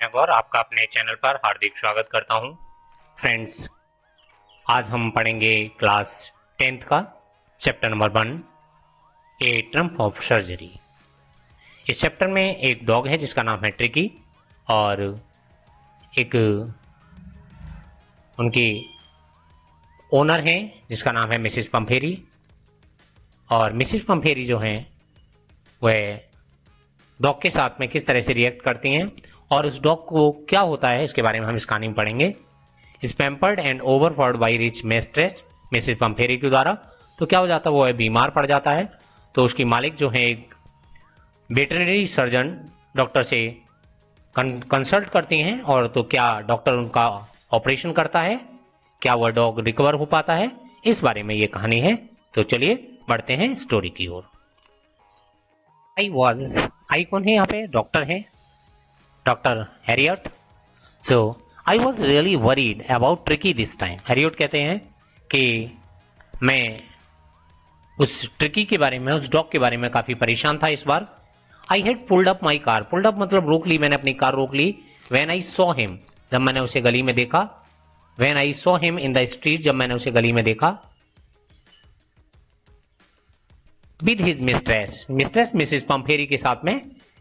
मैं गौर आपका अपने चैनल पर हार्दिक स्वागत करता हूं। फ्रेंड्स, आज हम पढ़ेंगे क्लास 10th का chapter number 1, A triumph of surgery. इस चैप्टर में एक डॉग है जिसका नाम है ट्रिकी और एक उनकी ओनर हैं जिसका नाम है मिसिस पंफेरी। और मिसिस पंफेरी जो हैं वह डॉग के साथ में किस तरह से रिएक्ट करती हैं और उस डॉग को क्या होता है इसके बारे में हम इस कहानी में पढ़ेंगे। इस pampered and overfed by rich mistress Mrs Pumphrey के द्वारा तो क्या हो जाता है, वो बीमार पड़ जाता है। तो उसकी मालिक जो है एक वेटरनरी सर्जन डॉक्टर से कंसल्ट करती हैं और तो क्या डॉक्टर उनका ऑपरेशन करता है, क्या वह डॉग रिकवर हो पाता है, इस बारे में ये कहानी है। तो चलिए बढ़ते हैं स्टोरी की ओर। आई कौन है यहाँ पे? डॉक्टर है, doctor Harriet. So I was really worried about tricky this time. Harriet कहते हैं कि मैं उस ट्रिकी के बारे में, उस डॉग के बारे में काफी परेशान था इस बार। I had pulled up my car. Pulled up मतलब रोक ली, मैंने अपनी कार रोक ली। व्हेन आई सॉ हिम, जब मैंने उसे गली में देखा। When I saw him in the street, जब मैंने उसे गली में देखा। With his mistress, mistress Mrs Pumphrey के साथ में।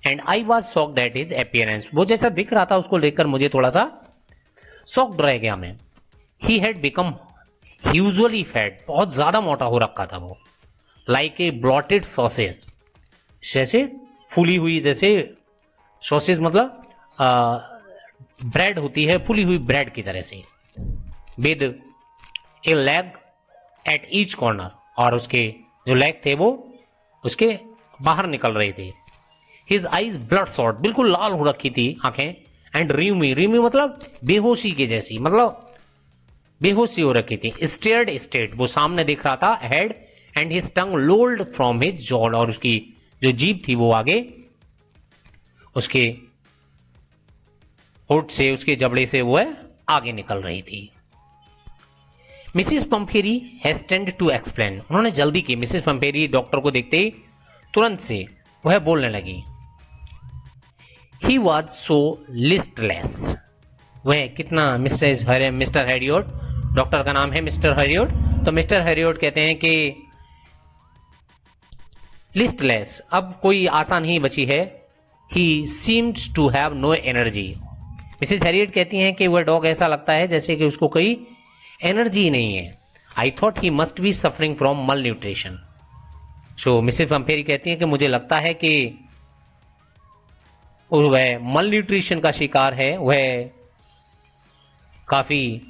And I was shocked at his appearance, वो जैसा दिख रहा था उसको देखकर मुझे थोड़ा सा शॉक्ड रह गया मैं। ही हैड बिकम ह्यूजुअली फैट, बहुत ज्यादा मोटा हो रखा था वो। लाइक ए ब्लॉटेड सॉसेज, जैसे फूली हुई, जैसे सॉसेज मतलब ब्रेड होती है, फूली हुई ब्रेड की तरह से। With A leg at each corner, और उसके जो लेग थे वो उसके बाहर निकल रहे थे। हिज आईज ब्लड शॉट, बिल्कुल लाल हो रखी थी आंखें। एंड रीमी, रीमी मतलब बेहोशी के जैसी, मतलब बेहोशी हो रखी थी। स्टेयर्ड स्टेट, वो सामने दिख रहा था। Head and his tongue lolled from his jaw, और उसकी जो जीभ थी वो आगे उसके होठ से, उसके जबड़े से वो आगे निकल रही थी। मिसिस पंफेरी हेस्टेंड टू एक्सप्लेन, उन्होंने जल्दी की। मिसिस पंफेरी डॉक्टर को देखते ही तुरंत से वह बोलने लगी। ही वॉज सो लिस्टलेस, वह कितना मिस्टर हैरियट, डॉक्टर का नाम है मिस्टर हैरियट। तो मिस्टर हैरियट कहते हैं कि लिस्टलेस, अब कोई आशा नहीं बची है। He seemed to have no energy. Mrs Herriot कहती हैं कि वह डॉग ऐसा लगता है जैसे कि उसको कोई एनर्जी नहीं है। I thought he must be suffering from मल न्यूट्रिशन। सो मिसिस पंफेरी कहती हैं कि मुझे लगता है कि वह मल न्यूट्रिशन का शिकार है, वह काफी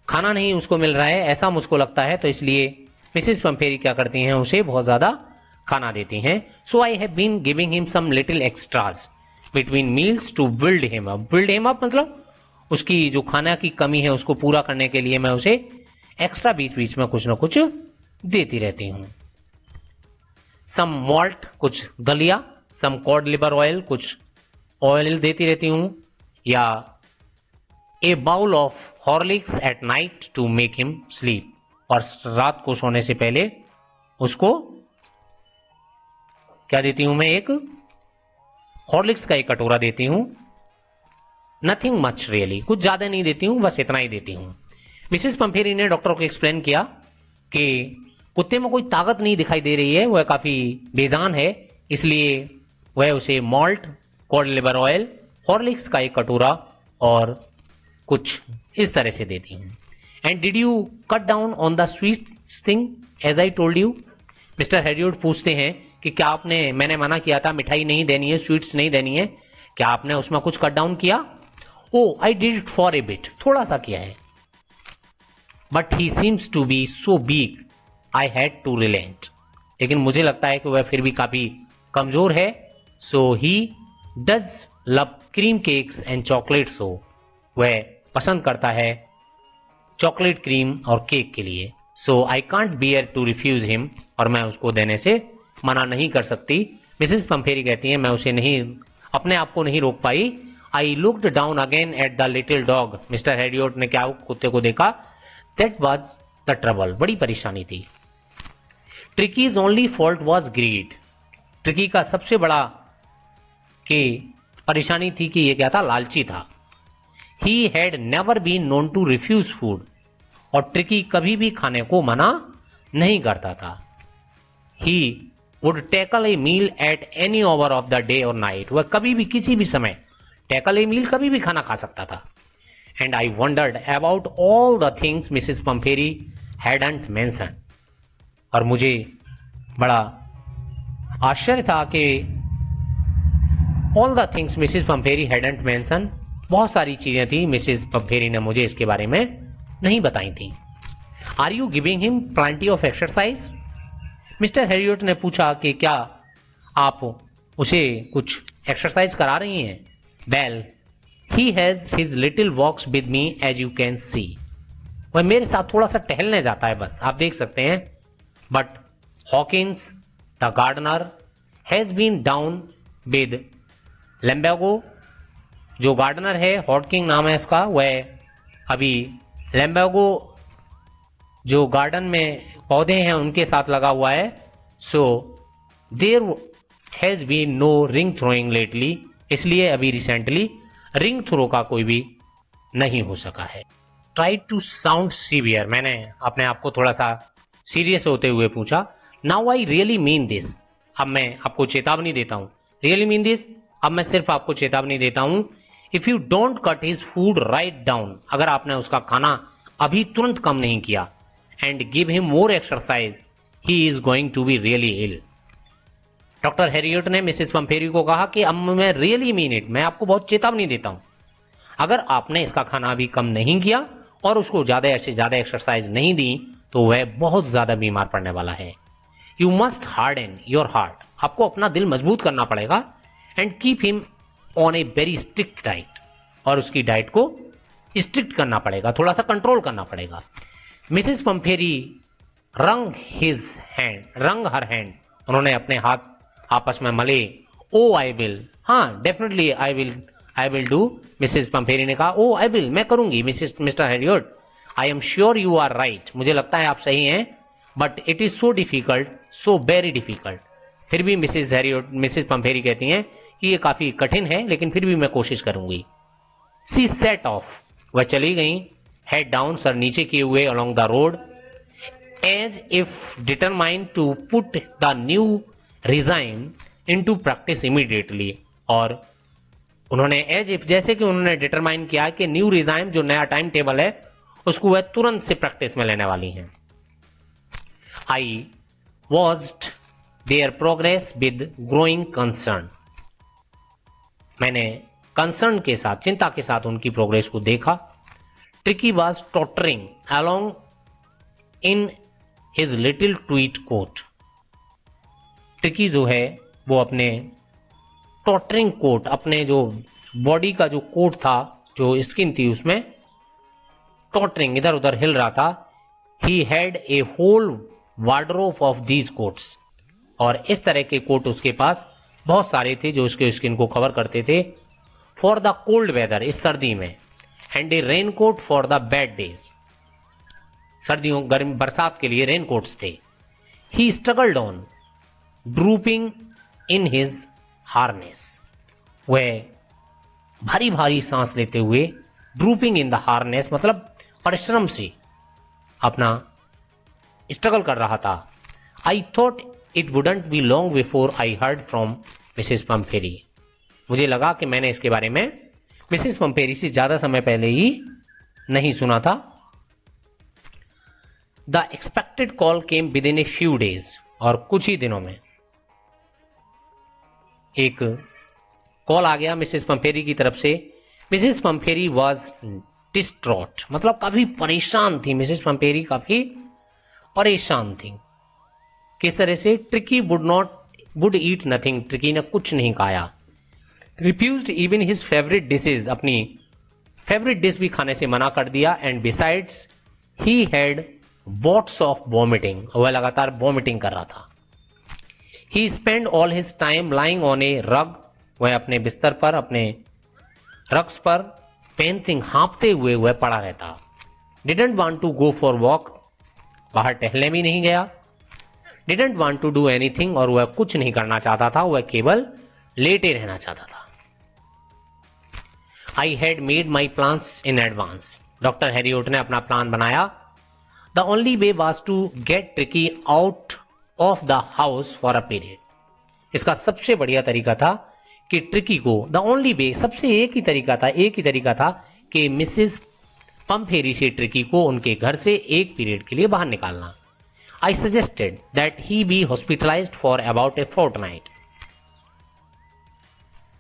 खाना नहीं उसको मिल रहा है, ऐसा मुझको लगता है। तो इसलिए मिसिस पंफेरी क्या करती हैं, उसे बहुत ज्यादा खाना देती हैं। So I have been giving him some little extras between meals to build him up. Build him up मतलब उसकी जो खाना की कमी है उसको पूरा करने के लिए मैं उसे एक्स्ट्रा बीच बीच में कुछ ना कुछ देती रहती हूं। सम मॉल्ट, कुछ दलिया। सम कॉड लिवर ऑयल, कुछ ऑयल देती रहती हूं। या a bowl of Horlicks at night to make him sleep, और रात को सोने से पहले उसको क्या देती हूं मैं, एक हॉर्लिक्स का एक कटोरा देती हूं। नथिंग मच रियली, कुछ ज्यादा नहीं देती हूं, बस इतना ही देती हूं। मिसेस पंफेरी ने डॉक्टर को एक्सप्लेन किया कि कुत्ते में कोई ताकत नहीं दिखाई दे रही है, वह काफी बेजान है, इसलिए वह उसे malt, code liver oil, Horlicks का एक कटोरा और कुछ इस तरह से देती हूं। And did you cut down on the sweet thing as I told you? Mister Herriot पूछते हैं कि क्या आपने, मैंने मना किया था मिठाई नहीं देनी है, स्वीट्स नहीं देनी है, क्या आपने उसमें कुछ कट डाउन किया? Oh I did it for a bit, थोड़ा सा किया है। But he seems to be so weak I had to relent, लेकिन मुझे लगता है कि वह फिर भी काफी कमजोर है। So he does love cream cakes and chocolate, so वह पसंद करता है चॉकलेट, क्रीम और केक के लिए। So I can't bear to refuse him, और मैं उसको देने से मना नहीं कर सकती। मिसेस पंफेरी कहती हैं मैं उसे नहीं, अपने आप को नहीं रोक पाई। I looked down again at the little dog, Mr Herriot ने क्या कुत्ते को देखा। दैट वॉज द ट्रबल, बड़ी परेशानी थी। Tricki's only fault was greed, Tricki का सबसे बड़ा कि परेशानी थी कि ये क्या था, लालची था। He had never been known to refuse food, और ट्रिकी कभी भी खाने को मना नहीं करता था। He would tackle a meal at any hour of the day और नाइट, वह कभी भी किसी भी समय टैकल ए मील, कभी भी खाना खा सकता था। And I wondered about all the things Mrs Pumphrey hadn't mention, और मुझे बड़ा आश्चर्य था कि all the things Mrs Pumphrey hadn't mention, बहुत सारी चीजें थी मिसेस पंफेरी ने मुझे इसके बारे में नहीं बताई थी। Are you giving him plenty of exercise, mister Herriot ने पूछा कि क्या आप उसे कुछ एक्सरसाइज करा रही हैं। Well he has his little walks with me as you can see, वह मेरे साथ थोड़ा सा टहलने जाता है, बस आप देख सकते हैं। But Hawkins the gardener has been down with lumbago, जो गार्डनर है, हॉकिंग नाम है इसका, वह अभी लैम्बेगो जो गार्डन में पौधे हैं उनके साथ लगा हुआ है। So there has been no ring throwing lately, इसलिए अभी रिसेंटली रिंग थ्रो का कोई भी नहीं हो सका है। ट्राई टू साउंड सीवियर, मैंने अपने आप को थोड़ा सा सीरियस होते हुए पूछा। Now I really mean this, अब मैं आपको चेतावनी देता हूं। रियली मीन दिस, अब मैं सिर्फ आपको चेतावनी देता हूं। If you don't cut his food right down, अगर आपने उसका खाना अभी तुरंत कम नहीं किया, and give him more exercise, he is going to be really ill. Doctor Herriot ने मिसेस पंफेरी को कहा कि अब मैं रियली मीन इट, मैं आपको बहुत चेतावनी देता हूं, अगर आपने इसका खाना अभी कम नहीं किया और उसको ज्यादा से ज्यादा एक्सरसाइज नहीं दी तो वह बहुत ज्यादा बीमार पड़ने वाला है। You must harden your heart, आपको अपना दिल मजबूत करना पड़ेगा, and keep him on a very strict diet, और उसकी डाइट को स्ट्रिक्ट करना पड़ेगा, थोड़ा सा कंट्रोल करना पड़ेगा। मिसेस पंफेरी रंग हर हैंड, उन्होंने अपने हाथ आपस में मले। ओ आई विल, हाँ definitely I will do, Mrs Pumphrey ने कहा। ओ आई विल, मैं करूंगी Mr Herriot, I am sure you are right, मुझे लगता है आप सही हैं, but it is so difficult, so very difficult. फिर भी मिसेस पंफेरी कहती हैं कि ये काफी कठिन है, लेकिन फिर भी मैं कोशिश करूंगी। सी सेट ऑफ, वह चली गई, हेड डाउन, सर नीचे किए हुए, along the road, as if determined to put the new regime into practice immediately, और उन्होंने एज इफ, जैसे कि उन्होंने डिटरमाइन किया कि न्यू रिजाइम, जो नया टाइम टेबल है, उसको वह तुरंत से प्रैक्टिस में लेने वाली हैं। I watched their progress with growing concern, मैंने कंसर्न के साथ, चिंता के साथ उनकी प्रोग्रेस को देखा। Tricki was tottering along in his little tweed coat, Tricki जो है वो अपने टॉटरिंग कोट, अपने जो बॉडी का जो कोट था, जो स्किन थी, उसमें टॉटरिंग, इधर उधर हिल रहा था। He had a whole wardrobe of these coats, और इस तरह के कोट उसके पास बहुत सारे थे जो उसके स्किन को कवर करते थे। फॉर द कोल्ड वेदर, इस सर्दी में, and a raincoat for the bad days, सर्दियों गर्म बरसात के लिए रेन कोट्स थे। He struggled on drooping in his harness, वह भारी भारी सांस लेते हुए, ड्रूपिंग इन द हार्नेस मतलब परिश्रम से अपना स्ट्रगल कर रहा था। I thought it wouldn't be long before I heard from Mrs Pumphrey, मुझे लगा कि मैंने इसके बारे में मिसेस पंफेरी से ज्यादा समय पहले ही नहीं सुना था। The expected call came with in a few days, और कुछ ही दिनों में एक कॉल आ गया मिसेस पंफेरी की तरफ से। मिसेस पंफेरी वॉज डिस्ट्रॉट, मतलब काफी परेशान थी मिसेस पंफेरी, काफी परेशान थी। किस तरह से? Tricki would eat nothing, Tricki ने कुछ नहीं खाया। Refused even his favourite dishes, अपनी फेवरेट डिश भी खाने से मना कर दिया। And besides he had bouts of vomiting, वह लगातार वॉमिटिंग कर रहा था। He spend all his time lying on a rug, वह अपने बिस्तर पर, अपने रग्स पर पेंटिंग, हाँपते हुए वह पड़ा रहता। Didn't want to go for walk, बाहर टहलने भी नहीं गया। Didn't want to do anything, और वह कुछ नहीं करना चाहता था, वह केवल लेटे रहना चाहता था। I had made my plans in advance. Doctor Herriot ने अपना प्लान बनाया। The only way was to get Tricki out of the house for a period. इसका सबसे बढ़िया तरीका था कि ट्रिकी को, द ओनली वे, सबसे एक ही तरीका था कि मिसेस पंफेरी से ट्रिकी को उनके घर से एक पीरियड के लिए बाहर निकालना। I suggested that he be hospitalised for about a fortnight.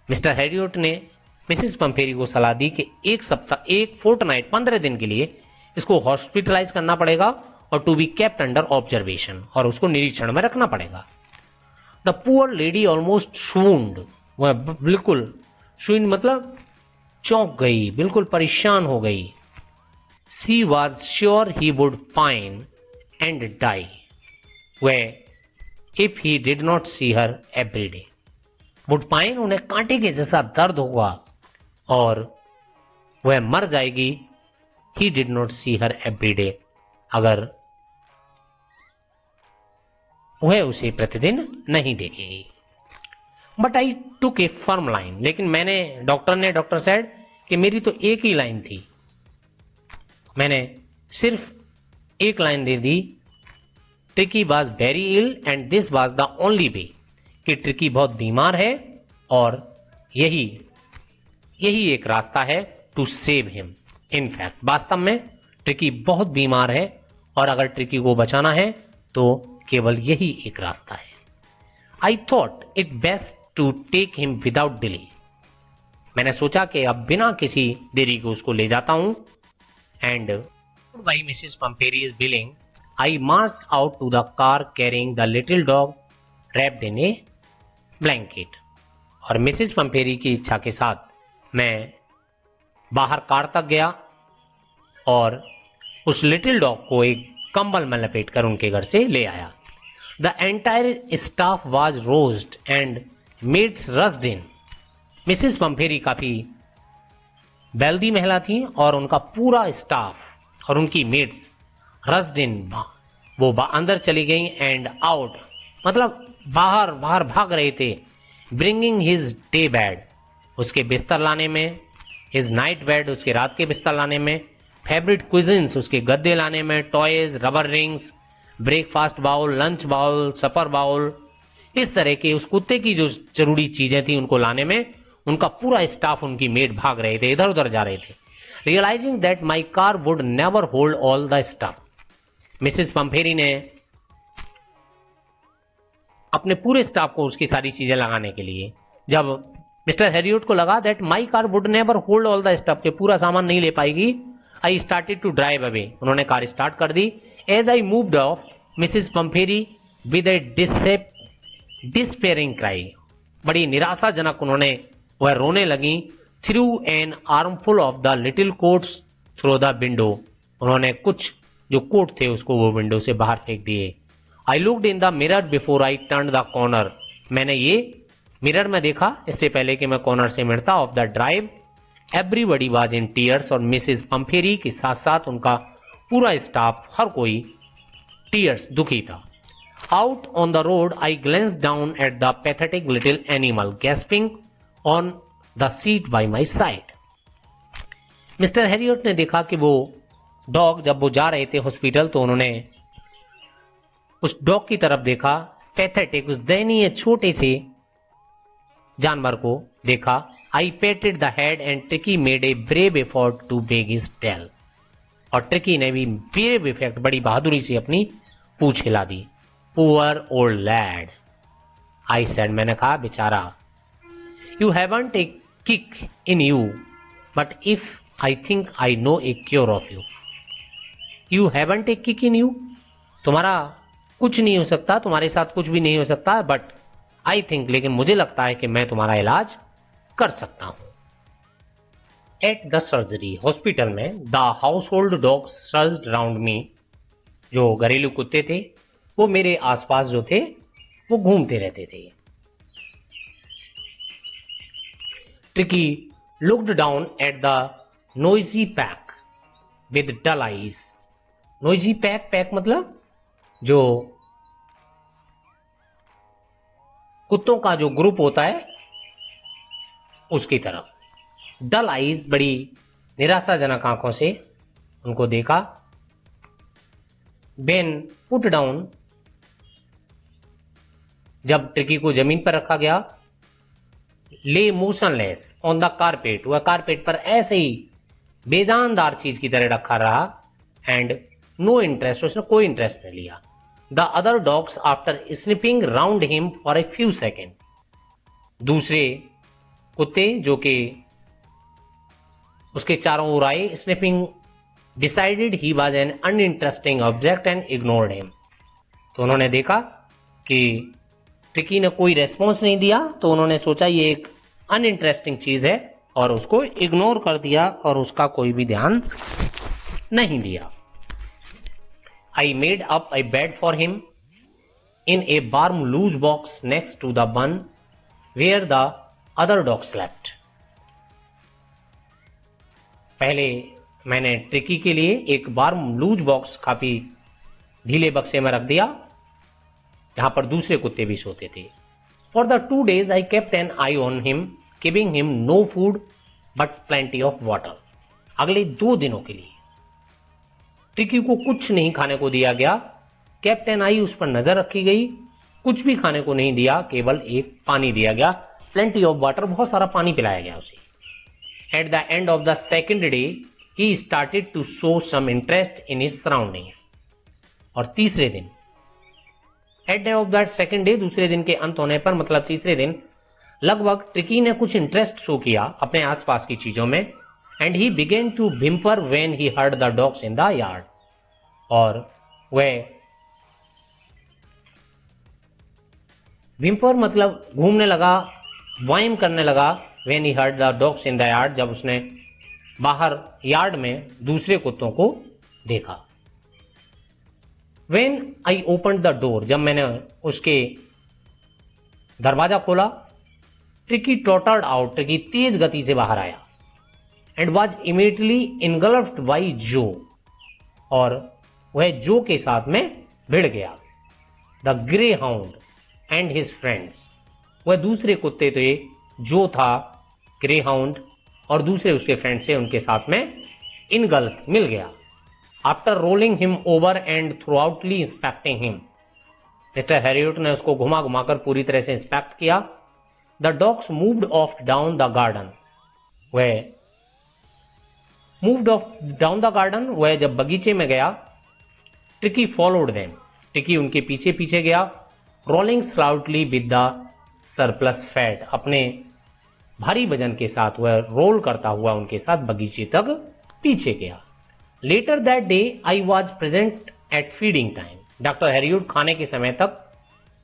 Mr Herriot ने मिसेस पंफेरी को सलाह दी कि एक फोर्टनाइट, 15 दिन के लिए इसको हॉस्पिटलाइज करना पड़ेगा और to be kept under observation, और उसको निरीक्षण में रखना पड़ेगा। The poor lady almost swooned, वह बिल्कुल शून्ड मतलब चौंक गई, बिल्कुल परेशान हो गई। She was sure he would pine and die वह if he did not see her every day. Would pine, उन्हें कांटे के जैसा दर्द होगा और वह मर जाएगी। He did not see her every day, अगर वह उसे प्रतिदिन नहीं देखेगी। But I took a firm line, लेकिन डॉक्टर सेड कि मेरी तो एक ही लाइन थी, मैंने सिर्फ एक लाइन दे दी। Tricki was very ill and this was the only way, कि ट्रिकी बहुत बीमार है और यही एक रास्ता है टू सेव हिम। इनफैक्ट वास्तव में ट्रिकी बहुत बीमार है और अगर ट्रिकी को बचाना है तो केवल यही एक रास्ता है। I thought it best to take him without delay. मैंने सोचा कि अब बिना किसी देरी के उसको ले जाता हूं। And by Mrs Pumphrey's billing I marched out to the car carrying the little dog wrapped in a blanket. और मिसेस पंफेरी की इच्छा के साथ मैं बाहर कार तक गया और उस लिटिल डॉग को एक कंबल में लपेट कर उनके घर से ले आया। The entire staff was roused and maids rushed in. Mrs Pumphrey काफी वेल्दी महिला थी और उनका पूरा स्टाफ और उनकी मेड्स रस्ड इन, वो अंदर चली गई, एंड आउट मतलब बाहर भाग रहे थे। ब्रिंगिंग हिज डे बेड, उसके बिस्तर लाने में, हिज नाइट बेड, उसके रात के बिस्तर लाने में, फेवरेट क्विजिन्स, उसके गद्दे लाने में, toys, rubber rings, breakfast bowl, lunch bowl, supper bowl, इस तरह के उस कुत्ते की जो जरूरी चीजें थी उनको लाने में उनका पूरा स्टाफ, उनकी मेड भाग रहे थे, इधर उधर जा रहे थे। Realising that my car would never hold all the stuff, Mrs Pumphrey ने अपने पूरे स्टाफ को उसकी सारी चीजें लगाने के लिए, जब मिस्टर हैरियोट को लगा that my car would never hold all the stuff, के पूरा सामान नहीं ले पाएगी, I started to drive away, उन्होंने कार स्टार्ट कर दी। As I moved off Mrs Pumphrey with a despairing cry, बड़ी निराशाजनक उन्होंने वह रोने लगी। Threw an armful of the little coats through the window, उन्होंने कुछ जो कोट थे उसको वो विंडो से बाहर फेंक दिए। I looked in the mirror before I turn the corner, मैंने ये मिरर में देखा इससे पहले कि मैं कॉर्नर से मिलता of the drive. Everybody was in tears, और मिसेस पंफेरी के साथ साथ उनका पूरा स्टाफ, हर कोई टीयर्स, दुखी था। Out on the road I glance down at the pathetic little animal gasping on the seat by my side. Mr Herriot ने देखा कि वो डॉग, जब वो जा रहे थे हॉस्पिटल तो उन्होंने उस डॉग की तरफ देखा, पैथेटिक, उस दयनीय छोटे से जानवर को देखा। I patted the head and Tricki made a brave effort to wag his tail, और ट्रिकी ने भी ब्रेव इफेक्ट, बड़ी बहादुरी से अपनी पूंछ हिला दी। Poor old lad, I said, मैंने कहा बेचारा। You haven't a kick in you, but if I think I know a cure of you. You haven't a kick in you, तुम्हारा कुछ नहीं हो सकता, तुम्हारे साथ कुछ भी नहीं हो सकता, बट आई थिंक, लेकिन मुझे लगता है कि मैं तुम्हारा इलाज कर सकता हूं। एट द सर्जरी, हॉस्पिटल में, the household dogs surged round me, जो घरेलू कुत्ते थे वो मेरे आसपास जो थे वो घूमते रहते थे। Tricki looked down at the noisy pack with dull eyes. Noisy pack मतलब जो कुत्तों का जो ग्रुप होता है उसकी तरफ। डल आईज, बड़ी निराशाजनक आंखों से उनको देखा। बेन पुट डाउन, जब ट्रिकी को जमीन पर रखा गया। ले मोशनलेस ऑन द कारपेट, वह कारपेट पर ऐसे ही बेजानदार चीज की तरह रखा रहा। एंड नो इंटरेस्ट, उसने कोई इंटरेस्ट नहीं लिया। The other dogs after snipping round him for a few second, दूसरे कुत्ते जो कि उसके चारों ओर आए, snipping decided he was an uninteresting object and ignored him. तो उन्होंने देखा कि ट्रिकी ने कोई रेस्पॉन्स नहीं दिया, तो उन्होंने सोचा ये एक अनइंटरेस्टिंग चीज है और उसको इग्नोर कर दिया और उसका कोई भी ध्यान नहीं दिया। I made up a bed for him in a warm loose box next to the one where the other dog slept. पहले मैंने ट्रिकी के लिए एक वार्म लूज बॉक्स काफी ढीले बक्से में रख दिया जहां पर दूसरे कुत्ते भी सोते थे। For the 2 days I kept an eye on him, giving him no food but plenty of water. अगले 2 दिनों के लिए ट्रिकी को कुछ नहीं खाने को दिया गया। केप्ट एन आई, उस पर नजर रखी गई, कुछ भी खाने को नहीं दिया, केवल एक पानी दिया गया, प्लेंटी ऑफ वाटर, बहुत सारा पानी पिलाया गया उसे। At the end of the second day he started to show some interest in his surroundings. और तीसरे दिन, at the of that second day, दूसरे दिन के अंत होने पर, मतलब तीसरे दिन लगभग, ट्रिकी ने कुछ इंटरेस्ट शो किया अपने आसपास की चीजों में। And he began to whimper when he heard the dogs in the yard, और वह भिम्पर मतलब घूमने लगा, वाइम करने लगा। When he heard the dogs in the yard, जब उसने बाहर यार्ड में दूसरे कुत्तों को देखा। When I opened the door, जब मैंने उसके दरवाजा खोला, ट्रिकी टॉटर्ड आउट, ट्रिकी तेज गति से बाहर आया। एंड वॉज इमीडिएटली इनगल्फ्ड बाई जो, और वह जो के साथ में भिड़ गया। The grey hound and his friends, वह दूसरे कुत्ते थे, जो था ग्रे हाउंड, और दूसरे उसके फ्रेंड से उनके साथ में इनगल्फ, मिल गया। After rolling him over and thoroughly inspecting him, Mr Herriot ने उसको घुमा घुमाकर पूरी तरह से इंस्पेक्ट किया। The dogs moved off down the garden, वह moved off down the garden, वह जब बगीचे में गया। ट्रिकी फॉलोड देम, ट्रिकी उनके पीछे पीछे गया। Rolling slightly with the surplus fat, अपने भारी वजन के साथ वह रोल करता हुआ उनके साथ बगीचे तक पीछे गया। Later that day I was present at feeding time, doctor Herriot खाने के समय तक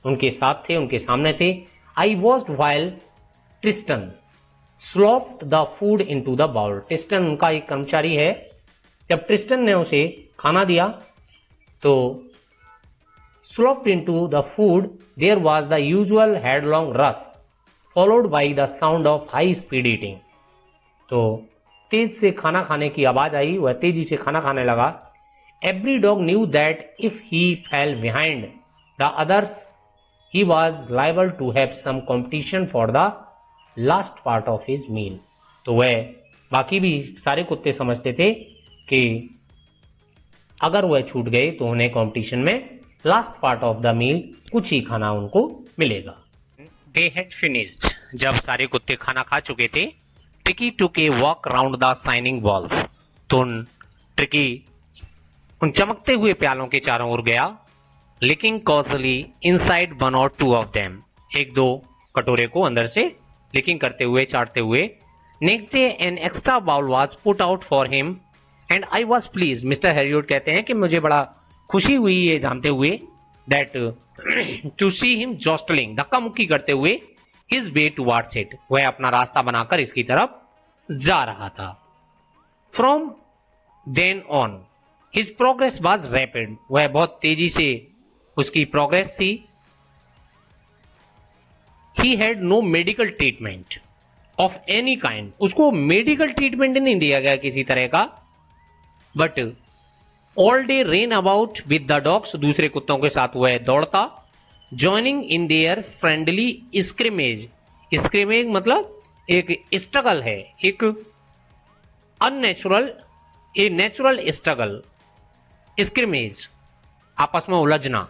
उनके साथ थे, उनके सामने थे। I watched while Tristan slopped the food into the bowl, Tristan उनका एक कर्मचारी है। जब ट्रिस्टन ने उसे खाना दिया तो slopped into the food there was the usual headlong rush followed by the sound of high speed eating, तो तेज से खाना खाने की आवाज आई, वह तेजी से खाना खाने लगा। Every dog knew that if he fell behind the others he was liable to have some competition for the last part of his meal, तो वह बाकी भी सारे कुत्ते समझते थे कि अगर वह छूट गए तो उन्हें कंपटीशन में last part of the meal कुछ ही खाना उनको मिलेगा। दे हैड फिनिश्ड, जब सारे कुत्ते खाना खा चुके थे, Tricki took a walk round the shining bowls, तो ट्रिकी उन चमकते हुए प्यालों के चारों ओर गया। Licking casually inside 1 or 2 of them, 1-2 कटोरे को अंदर से लिकिंग करते हुए, चाटते हुए। Next day an extra bowl was put out for him and I was pleased, mister Herriot कहते हैं कि मुझे बड़ा खुशी हुई ये जानते हुए that to see him jostling, धक्का मुक्की करते हुए, हिज वे टुवार्ड्स इट, वह अपना रास्ता बनाकर इसकी तरफ जा रहा था। From then on his progress was rapid, वह बहुत तेजी से उसकी प्रोग्रेस थी। He had no medical treatment of any kind, उसको मेडिकल ट्रीटमेंट नहीं दिया गया किसी तरह का। But all day ran about with the dogs, दूसरे कुत्तों के साथ वह दौड़ता। Joining in their friendly scrimmage, scrimmage मतलब एक स्ट्रगल है, एक unnatural, a natural struggle, scrimmage, आपस में उलझना।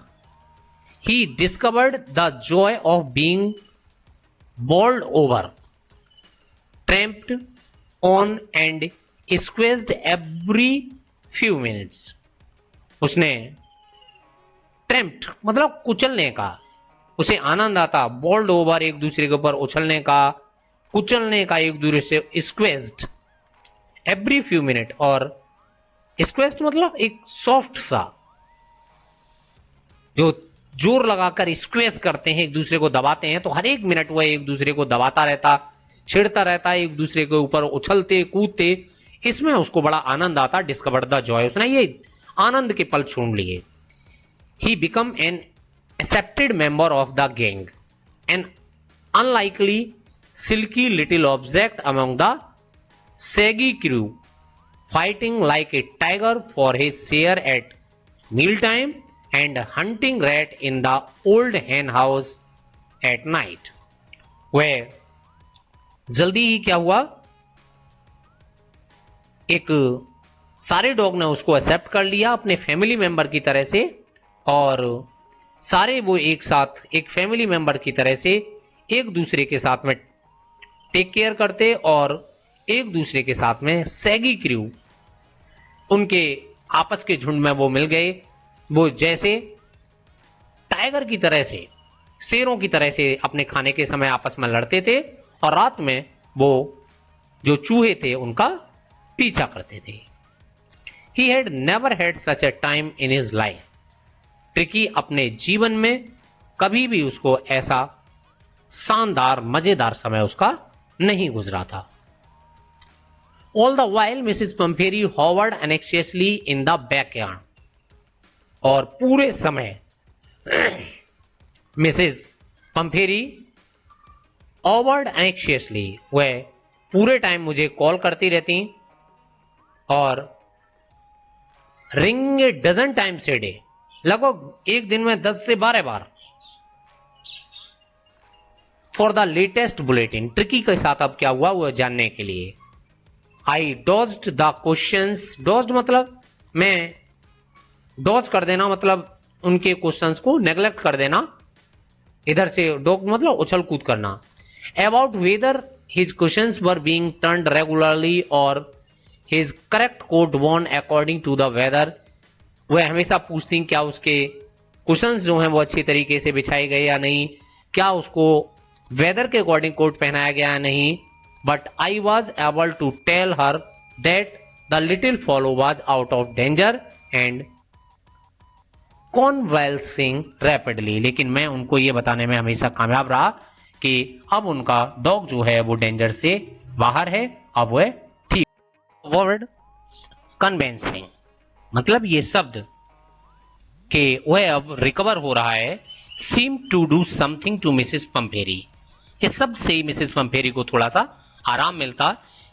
He discovered the joy of being bowled over, trampled on and squeezed every few minutes. उसने ट्रैम्प्ड मतलब कुचलने का, उसे आनंद आता, बॉल्ड ओवर एक दूसरे के ऊपर उछलने का, कुचलने का एक दूसरे से, स्क्वेज्ड एवरी फ्यू मिनट, और स्क्वेज्ड मतलब एक सॉफ्ट सा, जो जोर लगाकर स्क्वेज करते हैं, एक दूसरे को दबाते हैं, तो हर एक मिनट वह एक दूसरे को दबाता रहता, छेड़ता रहता, एक दूसरे के ऊपर उछलते कूदते, इसमें उसको बड़ा आनंद आता। डिस्कवर द जॉय, उसने ये आनंद के पल छोड़ लिए। He became an accepted member of the gang, an unlikely silky little object among the shaggy crew, fighting like a tiger for his share at mealtime and hunting rat in the old hen house at night. वह जल्दी ही क्या हुआ, एक सारे dog ने उसको accept कर लिया अपने फैमिली मेंबर की तरह से, और सारे वो एक साथ एक फैमिली मेंबर की तरह से एक दूसरे के साथ में टेक केयर करते, और एक दूसरे के साथ में सैगी क्रू, उनके आपस के झुंड में वो मिल गए। वो जैसे टाइगर की तरह से, शेरों की तरह से अपने खाने के समय आपस में लड़ते थे, और रात में वो जो चूहे थे उनका पीछा करते थे। ही had never had such A time in his life. Tricky अपने जीवन में कभी भी उसको ऐसा शानदार मजेदार समय उसका नहीं गुजरा था। All the while Mrs. Pumphrey hovered anxiously in the backyard. और पूरे समय मिसेस पंफेरी hovered anxiously, वह पूरे टाइम मुझे कॉल करती रहती, और ring a dozen times a day, लगभग एक दिन में 10 से 12 बार, for the latest bulletin. Tricki के साथ अब क्या हुआ वह जानने के लिए। आई डॉज्ड द क्वेश्चंस, डॉज्ड मतलब मैं, डॉज कर देना मतलब उनके क्वेश्चंस को नेग्लेक्ट कर देना, इधर से डॉग मतलब उछल कूद करना। About whether his cushions were being turned regularly और his correct coat worn according to the weather. वह हमेशा पूछती क्या उसके क्वेश्चंस जो हैं वो अच्छी तरीके से बिछाए गए या नहीं, क्या उसको वेदर के अकॉर्डिंग कोट पहनाया गया या नहीं। But I was able to tell her that the little fellow was out of danger and convalescing rapidly. लेकिन मैं उनको ये बताने में हमेशा कामयाब रहा कि अब उनका डॉग जो है वो डेंजर से बाहर है, अब वह ठीक। वर्ड कन्वेंसिंग मतलब ये शब्द कि वह अब रिकवर हो रहा है। seem to do something to Mrs. Pumphrey, इस शब्द से ही मिसेस पंफेरी को थोड़ा सा आराम मिलता।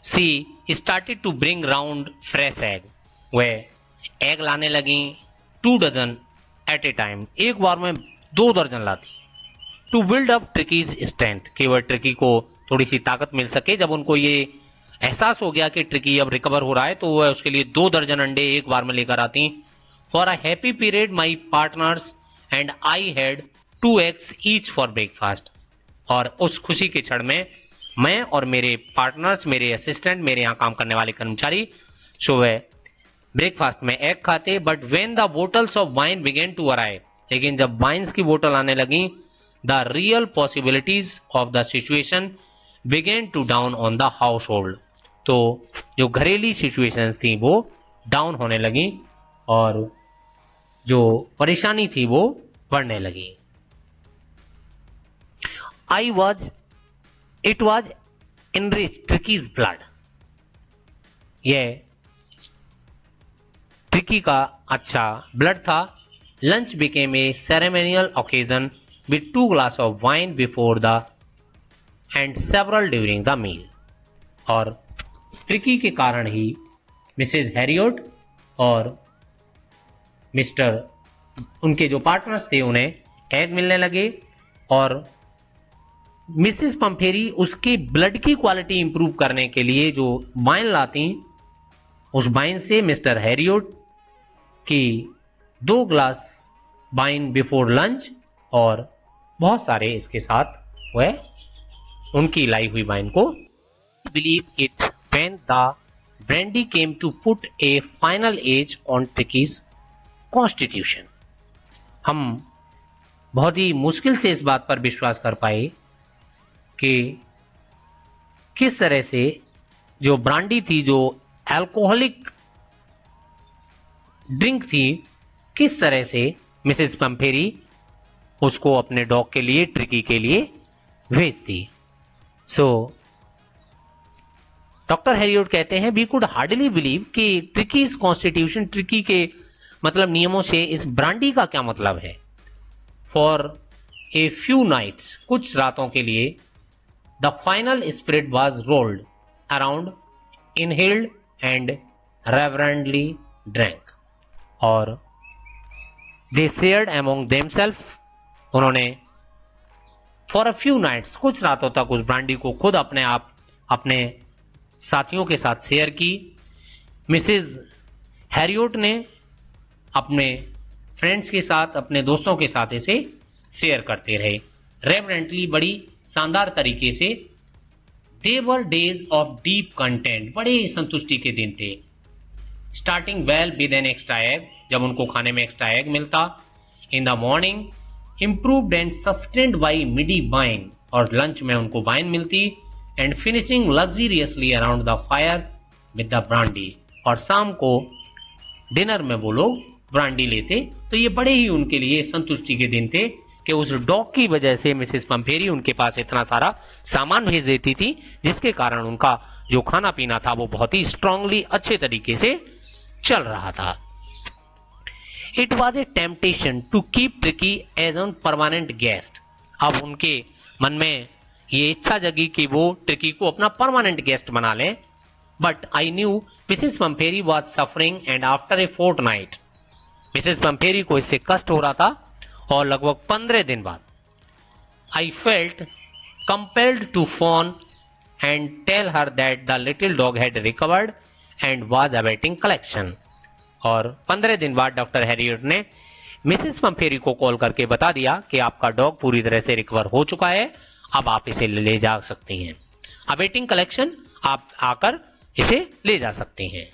She started to bring round fresh egg, वह एग लाने लगी 2 डजन एट ए टाइम, एक बार में 2 दर्जन लाती। To build up Tricki's strength, कि वह ट्रिकी को थोड़ी सी ताकत मिल सके। जब उनको ये एहसास हो गया कि ट्रिकी अब रिकवर हो रहा है, तो वह उसके लिए 2 दर्जन अंडे एक बार में लेकर आती। For a happy period my partners and I had 2 eggs each for breakfast, और उस खुशी के क्षण में मैं और मेरे पार्टनर्स, मेरे असिस्टेंट, मेरे यहाँ काम करने वाले कर्मचारी सुबह ब्रेकफास्ट में एग खाते। But when the bottles of wine began to arrive, लेकिन जब वाइन्स की बोतल आने लगी, the real possibilities of the situation began to dawn on the household, तो जो घरेली सिचुएशंस थी वो डाउन होने लगी और जो परेशानी थी वो बढ़ने लगी। It was enriched Tricky's blood. यह ट्रिकी का अच्छा ब्लड था। Lunch became a ceremonial occasion with 2 glasses of wine before the and several during the meal. और ट्रिकी के कारण ही मिसेज हैरियट और मिस्टर उनके जो पार्टनर्स थे उन्हें एग मिलने लगे, और मिसिस पंफेरी उसके ब्लड की क्वालिटी इंप्रूव करने के लिए जो वाइन लाती, उस वाइन से मिस्टर हैरियोट की 2 ग्लास वाइन बिफोर लंच और बहुत सारे इसके साथ वह उनकी लाई हुई वाइन को believe it when the brandy came to put a final edge on Tricki's constitution. हम बहुत ही मुश्किल से इस बात पर विश्वास कर पाए कि किस तरह से जो ब्रांडी थी, जो अल्कोहलिक ड्रिंक थी, किस तरह से मिसेस पंफेरी उसको अपने डॉग के लिए, ट्रिकी के लिए भेजती। सो डॉक्टर हैरियोट कहते हैं वी कुड हार्डली बिलीव कि ट्रिकीज कॉन्स्टिट्यूशन, ट्रिकी के मतलब नियमों से इस ब्रांडी का क्या मतलब है। फॉर ए फ्यू नाइट्स, कुछ रातों के लिए, the final spirit was rolled around, inhaled and reverently drank, और दे शेयर्ड अमोंग देमसेल्फ, उन्होंने फॉर अ फ्यू नाइट्स, कुछ रातों तक उस ब्रांडी को खुद अपने आप अपने साथियों के साथ शेयर की। मिसेस हैरियोट ने अपने फ्रेंड्स के साथ, अपने दोस्तों के साथ इसे शेयर करते रहे रेवरेंटली, बड़ी शानदार तरीके से। They were days of deep content, बड़े संतुष्टि के दिन थे। Starting well with an extra egg, जब उनको खाने में एक्स्ट्रा एग मिलता। In the morning improved and sustained by midday wine, और लंच में उनको वाइन मिलती। And finishing luxuriously around the fire with the brandy, और शाम को डिनर में वो लोग ब्रांडी लेते। तो ये बड़े ही उनके लिए संतुष्टि के दिन थे कि उस डॉग की वजह से मिसेस पंफेरी उनके पास इतना सारा सामान भेज देती थी, जिसके कारण उनका जो खाना पीना था वो बहुत ही स्ट्रांगली, अच्छे तरीके से चल रहा था। It was a temptation to keep Tricki as on permanent guest. अब उनके मन में ये इच्छा जगी कि वो ट्रिकी को अपना परमानेंट गेस्ट बना लें। But I knew Mrs Pumphrey was suffering, and after a fortnight, Mrs Pumphrey को इससे कष्ट हो रहा था, और लगभग 15 दिन बाद I felt compelled to phone and tell her that the little dog had recovered and was awaiting collection. और 15 दिन बाद डॉक्टर हैरियोट ने मिसेस पंफेरी को कॉल करके बता दिया कि आपका डॉग पूरी तरह से रिकवर हो चुका है, अब आप इसे ले जा सकती हैं। अवेटिंग कलेक्शन, आप आकर इसे ले जा सकती हैं।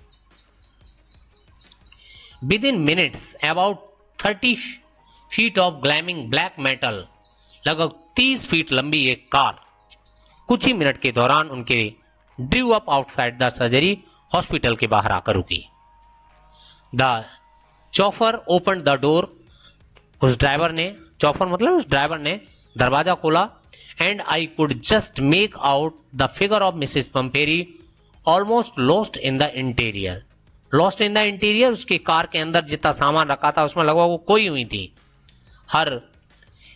Within minutes about 30 feet of gleaming black metal, लगभग 30 फीट लंबी एक कार कुछ ही मिनट के दौरान उनके drew up outside the surgery hospital के बाहर आकर रुकी। The chauffeur opened the door, उस ड्राइवर ने, चौफर मतलब उस ड्राइवर ने दरवाजा खोला। And I could just make out the figure of Mrs Pumphrey almost lost in the interior. Lost in the interior, उसकी कार के अंदर जितना सामान रखा था उसमें लगभग वो खोई हुई थी। Her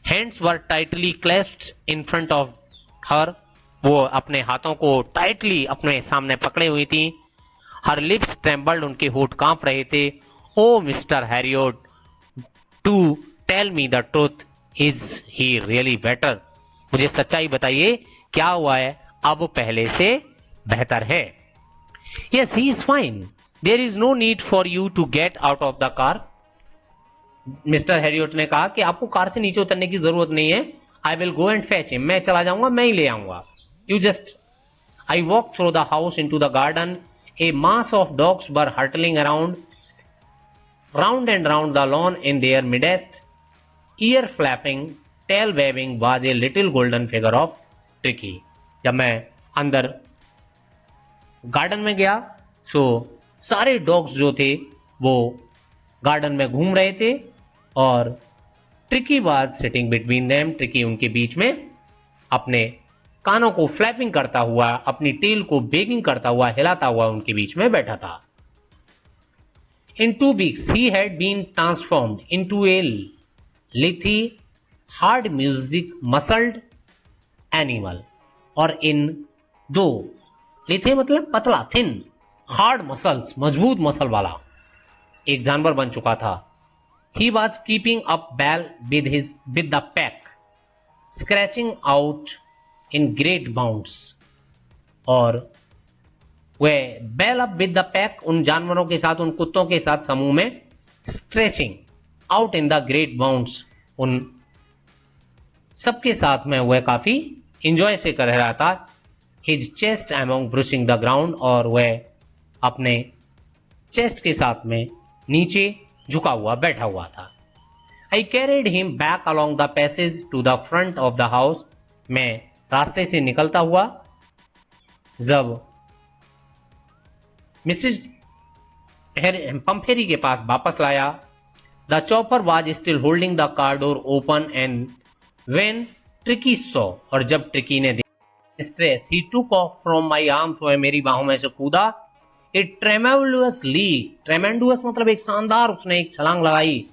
hands were tightly clasped in front of her, वो अपने हाथों को टाइटली अपने सामने पकड़े हुई थी। हर लिप्स ट्रेम्बल्ड, उनके होठ कांप रहे थे। Oh Mr Herriot, do tell me the truth, is he really better? मुझे सच्चाई बताइए, क्या हुआ है? अब पहले से बेहतर है? Yes, he is fine, there is no need for you to get out of the car. Mr Herriot ने कहा कि आपको कार से नीचे उतरने की जरूरत नहीं है। I will go and fetch him, मैं चला जाऊंगा, मैं ही ले आऊंगा। You just, I walk through the house into the garden. A mass of dogs were hurtling around round and round the lawn in their midst, ear flapping, tail waving was a little golden figure of Tricky. जब मैं अंदर garden में गया तो सारे dogs जो थे वो गार्डन में घूम रहे थे, और tricky was sitting between them. Tricky उनके बीच में अपने कानों को फ्लैपिंग करता हुआ, अपनी टेल को बेगिंग करता हुआ, हिलाता हुआ उनके बीच में बैठा था। In 2 weeks, he had been transformed into a lithy, hard music muscled animal. और इन 2, lithy मतलब पतला, thin, hard muscles, मजबूत मसल वाला एक जानवर बन चुका था। He was keeping up well with the pack, scratching out in great bounds, और वह bell up with the pack, उन जानवरों के साथ, उन कुत्तों के साथ समूह में stretching out in the great bounds, उन सबके साथ में वह काफी इंजॉय से कर रहा था। His chest among brushing the ground, और वह अपने चेस्ट के साथ में नीचे झुका हुआ बैठा हुआ था। I carried him back along the passage to the front of the house, मैं रास्ते से निकलता हुआ जब मिसेज पंफेरी के पास वापस लाया। The chopper was still holding the car door open and when tricky saw, और जब ट्रिकी ने stress, he took off from my arms, वह मेरी बाहों में से कूदा। इट ट्रेमेंडुअसली, ट्रेमेंडुअस मतलब एक शानदार, उसने एक छलांग लगाई,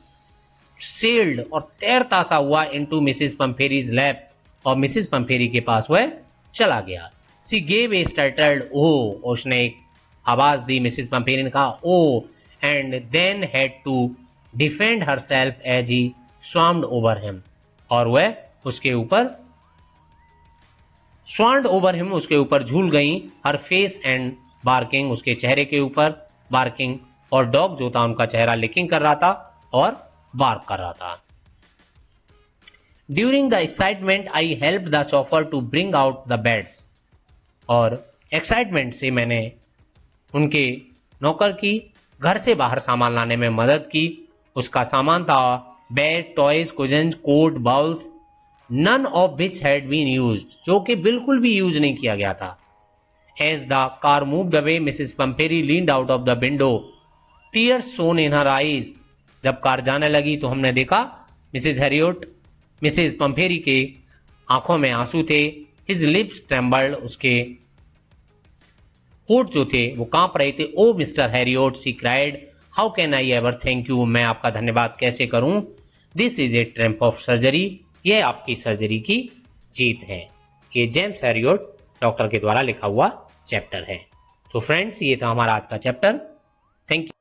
सेल्ड और तैरता सा हुआ इनटू मिसेस पंफेरीज लैप, और मिसेस पंफेरी के पास वह चला गया। सी गेव ए स्टार्टल्ड ओ, उसने एक आवाज दी, मिसेस पंफेरी ने कहा oh, and then had to defend herself as he swarmed over him, और वह उसके ऊपर स्वाम्ड ओवर हिम, उसके ऊपर झूल गई। हर फेस एंड बार्किंग, उसके चेहरे के ऊपर बार्किंग, और डॉग जो था उनका चेहरा लिकिंग कर रहा था और बार्क कर रहा था। During the excitement I helped the chauffeur to bring out the beds, और एक्साइटमेंट से मैंने उनके नौकर की घर से बाहर सामान लाने में मदद की। उसका सामान था bed, toys, cushions, coat, bowls, none of which had been used, जो कि बिल्कुल भी यूज नहीं किया गया था। As the car moved away Mrs Pumphrey leaned out of the window, tears shone in her eyes, जब कार जाने लगी तो हमने देखा मिसेस पंफेरी के आंखों में आंसू थे। हिज लिप्स ट्रेम्बल्ड, उसके होठ जो थे वो कांप रहे थे। Oh Mr Herriot, she cried, how can I ever thank you, मैं आपका धन्यवाद कैसे करूं। This is a triumph of surgery, यह आपकी सर्जरी की जीत है। ये जेम्स हैरियोट डॉक्टर के द्वारा लिखा हुआ चैप्टर है। तो फ्रेंड्स, ये था हमारा आज का चैप्टर। Thank you.